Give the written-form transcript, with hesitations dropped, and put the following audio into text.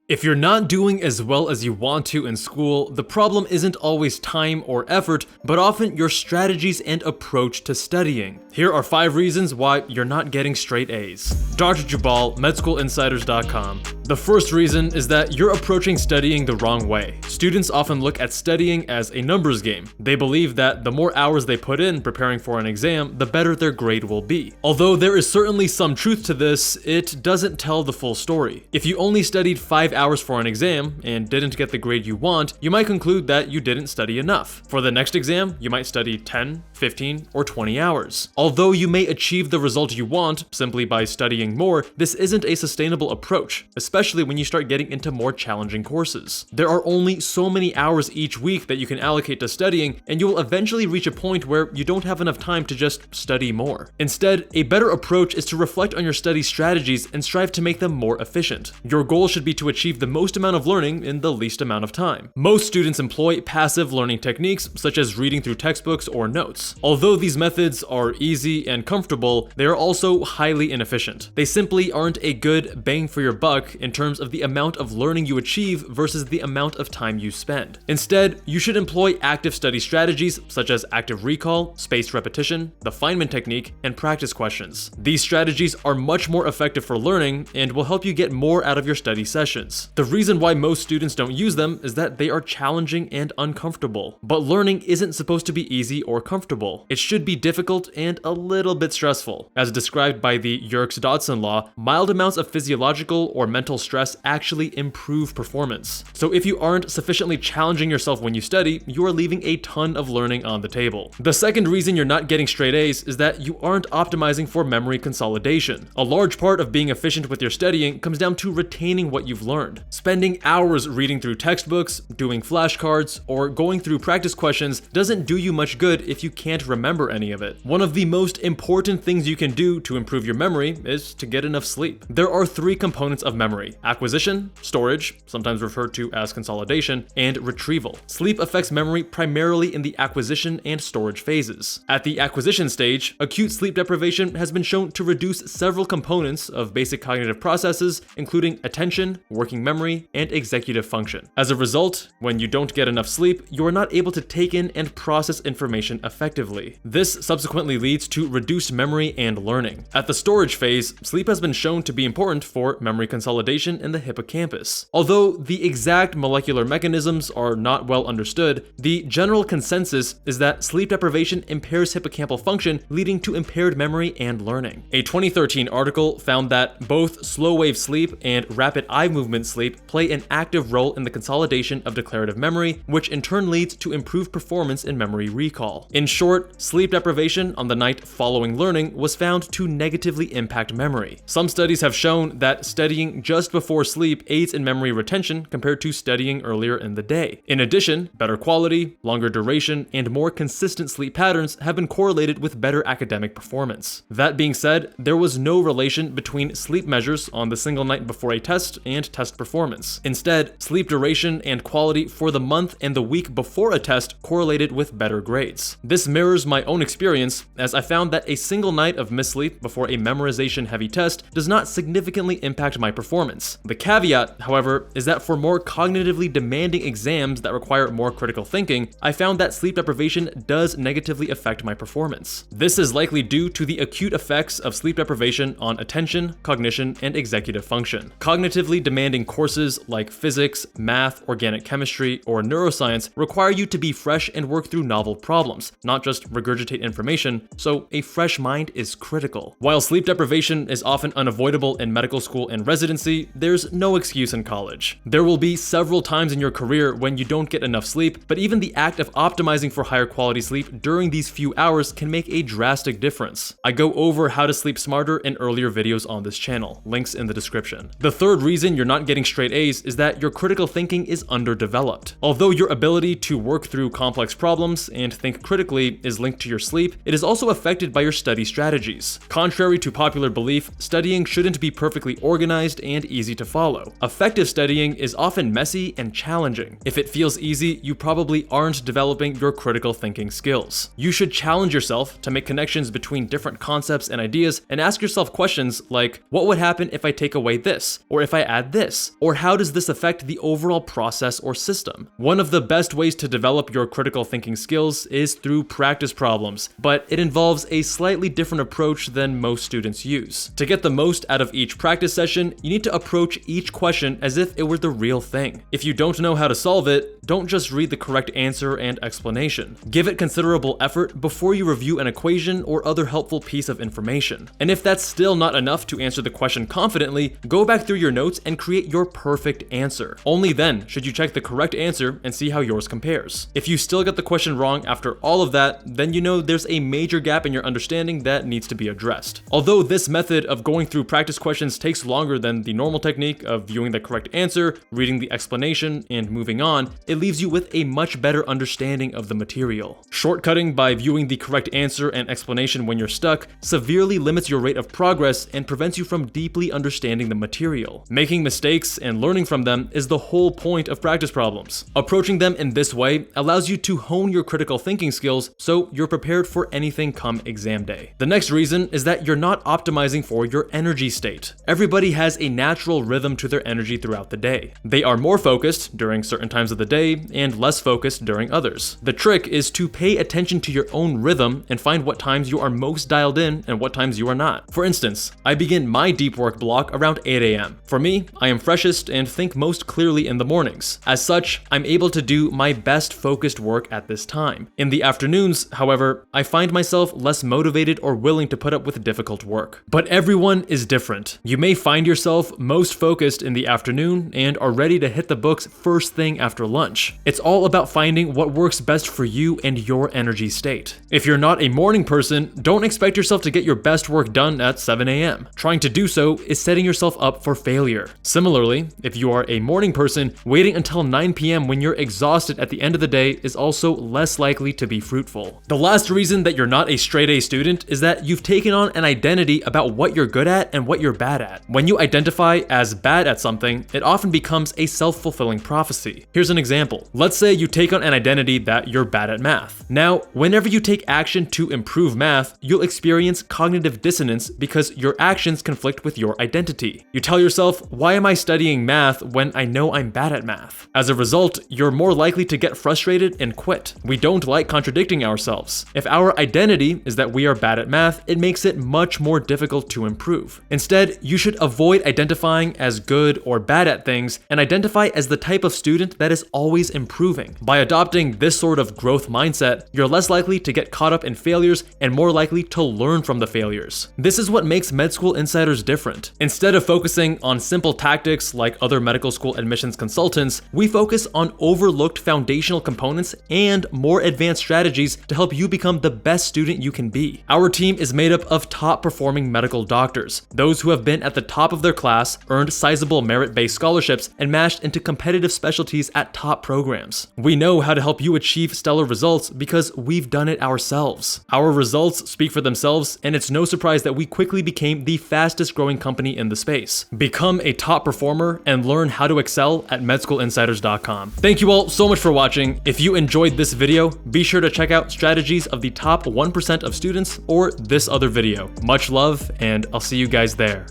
If you're not doing as well as you want to in school, the problem isn't always time or effort, but often your strategies and approach to studying. Here are 5 reasons why you're not getting straight A's. Dr. Jabal, MedSchoolInsiders.com. The first reason is that you're approaching studying the wrong way. Students often look at studying as a numbers game. They believe that the more hours they put in preparing for an exam, the better their grade will be. Although there is certainly some truth to this, it doesn't tell the full story. If you only studied 5 hours for an exam and didn't get the grade you want, you might conclude that you didn't study enough. For the next exam, you might study 10, 15, or 20 hours. Although you may achieve the result you want simply by studying more, this isn't a sustainable approach, especially when you start getting into more challenging courses. There are only so many hours each week that you can allocate to studying, and you will eventually reach a point where you don't have enough time to just study more. Instead, a better approach is to reflect on your study strategies and strive to make them more efficient. Your goal should be to achieve the most amount of learning in the least amount of time. Most students employ passive learning techniques such as reading through textbooks or notes. Although these methods are easy and comfortable, they are also highly inefficient. They simply aren't a good bang for your buck in terms of the amount of learning you achieve versus the amount of time you spend. Instead, you should employ active study strategies such as active recall, spaced repetition, the Feynman technique, and practice questions. These strategies are much more effective for learning and will help you get more out of your study sessions. The reason why most students don't use them is that they are challenging and uncomfortable. But learning isn't supposed to be easy or comfortable. It should be difficult and a little bit stressful. As described by the Yerkes-Dodson law, mild amounts of physiological or mental stress actually improve performance. So if you aren't sufficiently challenging yourself when you study, you are leaving a ton of learning on the table. The second reason you're not getting straight A's is that you aren't optimizing for memory consolidation. A large part of being efficient with your studying comes down to retaining what you've learned. Spending hours reading through textbooks, doing flashcards, or going through practice questions doesn't do you much good if you can't remember any of it. One of the most important things you can do to improve your memory is to get enough sleep. There are 3 components of memory: acquisition, storage, sometimes referred to as consolidation, and retrieval. Sleep affects memory primarily in the acquisition and storage phases. At the acquisition stage, acute sleep deprivation has been shown to reduce several components of basic cognitive processes, including attention, working memory, and executive function. As a result, when you don't get enough sleep, you are not able to take in and process information effectively. This subsequently leads to reduced memory and learning. At the storage phase, sleep has been shown to be important for memory consolidation in the hippocampus. Although the exact molecular mechanisms are not well understood, the general consensus is that sleep deprivation impairs hippocampal function, leading to impaired memory and learning. A 2013 article found that both slow-wave sleep and rapid eye movement sleep play an active role in the consolidation of declarative memory, which in turn leads to improved performance in memory recall. In short, sleep deprivation on the night following learning was found to negatively impact memory. Some studies have shown that studying just before sleep aids in memory retention compared to studying earlier in the day. In addition, better quality, longer duration, and more consistent sleep patterns have been correlated with better academic performance. That being said, there was no relation between sleep measures on the single night before a test and test performance. Instead, sleep duration and quality for the month and the week before a test correlated with better grades. This mirrors my own experience, as I found that a single night of missed sleep before a memorization-heavy test does not significantly impact my performance. The caveat, however, is that for more cognitively demanding exams that require more critical thinking, I found that sleep deprivation does negatively affect my performance. This is likely due to the acute effects of sleep deprivation on attention, cognition, and executive function. Cognitively demanding courses like physics, math, organic chemistry, or neuroscience require you to be fresh and work through novel problems, not just regurgitate information, so a fresh mind is critical. While sleep deprivation is often unavoidable in medical school and residency, there's no excuse in college. There will be several times in your career when you don't get enough sleep, but even the act of optimizing for higher quality sleep during these few hours can make a drastic difference. I go over how to sleep smarter in earlier videos on this channel, links in the description. The third reason you're not getting straight A's is that your critical thinking is underdeveloped. Although your ability to work through complex problems and think critically is linked to your sleep, it is also affected by your study strategies. Contrary to popular belief, studying shouldn't be perfectly organized and easy to follow. Effective studying is often messy and challenging. If it feels easy, you probably aren't developing your critical thinking skills. You should challenge yourself to make connections between different concepts and ideas and ask yourself questions like, what would happen if I take away this? Or if I add this? Or how does this affect the overall process or system? One of the best ways to develop your critical thinking skills is through practice problems, but it involves a slightly different approach than most students use. To get the most out of each practice session, you need to approach each question as if it were the real thing. If you don't know how to solve it, don't just read the correct answer and explanation. Give it considerable effort before you review an equation or other helpful piece of information. And if that's still not enough to answer the question confidently, go back through your notes and create your perfect answer. Only then should you check the correct answer and see how yours compares. If you still get the question wrong after all of that, then you know there's a major gap in your understanding that needs to be addressed. Although this method of going through practice questions takes longer than the normal technique of viewing the correct answer, reading the explanation, and moving on, it leaves you with a much better understanding of the material. Shortcutting by viewing the correct answer and explanation when you're stuck severely limits your rate of progress and prevents you from deeply understanding the material. Making mistakes and learning from them is the whole point of practice problems. Approaching them in this way allows you to hone your critical thinking skills so you're prepared for anything come exam day. The next reason is that you're not optimizing for your energy state. Everybody has a natural rhythm to their energy throughout the day. They are more focused during certain times of the day and less focused during others. The trick is to pay attention to your own rhythm and find what times you are most dialed in and what times you are not. For instance, I begin my deep work block around 8 a.m. For me, I am freshest and think most clearly in the mornings. As such, I'm able to do my best focused work at this time. In the afternoons, however, I find myself less motivated or willing to put up with difficult work. But everyone is different. You may find yourself most focused in the afternoon and are ready to hit the books first thing after lunch. It's all about finding what works best for you and your energy state. If you're not a morning person, don't expect yourself to get your best work done at 7 a.m. Trying to do so is setting yourself up for failure. Similarly, if you are a morning person, waiting until 9 p.m. when you're exhausted at the end of the day is also less likely to be fruitful. The last reason that you're not a straight A student is that you've taken on an identity about what you're good at and what you're bad at. When you identify as bad at something, it often becomes a self-fulfilling prophecy. Here's an example. Let's say you take on an identity that you're bad at math. Now, whenever you take action to improve math, you'll experience cognitive dissonance because your actions conflict with your identity. You tell yourself, why am I studying math when I know I'm bad at math? As a result, you're more likely to get frustrated and quit. We don't like contradicting ourselves. If our identity is that we are bad at math, it makes it much more difficult to improve. Instead, you should avoid identifying as good or bad at things and identify as the type of student that is always improving. By adopting this sort of growth mindset, you're less likely to get caught up in failures and more likely to learn from the failures. This is what makes med school insiders different. Instead of focusing on simple tactics like other medical school admissions consultants, we focus on overlooked foundational components and more advanced strategies to help you become the best student you can be. Our team is made up of top-performing medical doctors, those who have been at the top of their class, earned sizable merit-based scholarships, and matched into competitive specialties at top programs. We know how to help you achieve stellar results because we've done it ourselves. Our results speak for themselves, and it's no surprise that we quickly became the fastest-growing company in the space. Become a top performer and learn how to excel at medschoolinsiders.com. Thank you all so much for watching. If you enjoyed this video, be sure to check out strategies of the top 1% of students or this other video. Much love, and I'll see you guys there.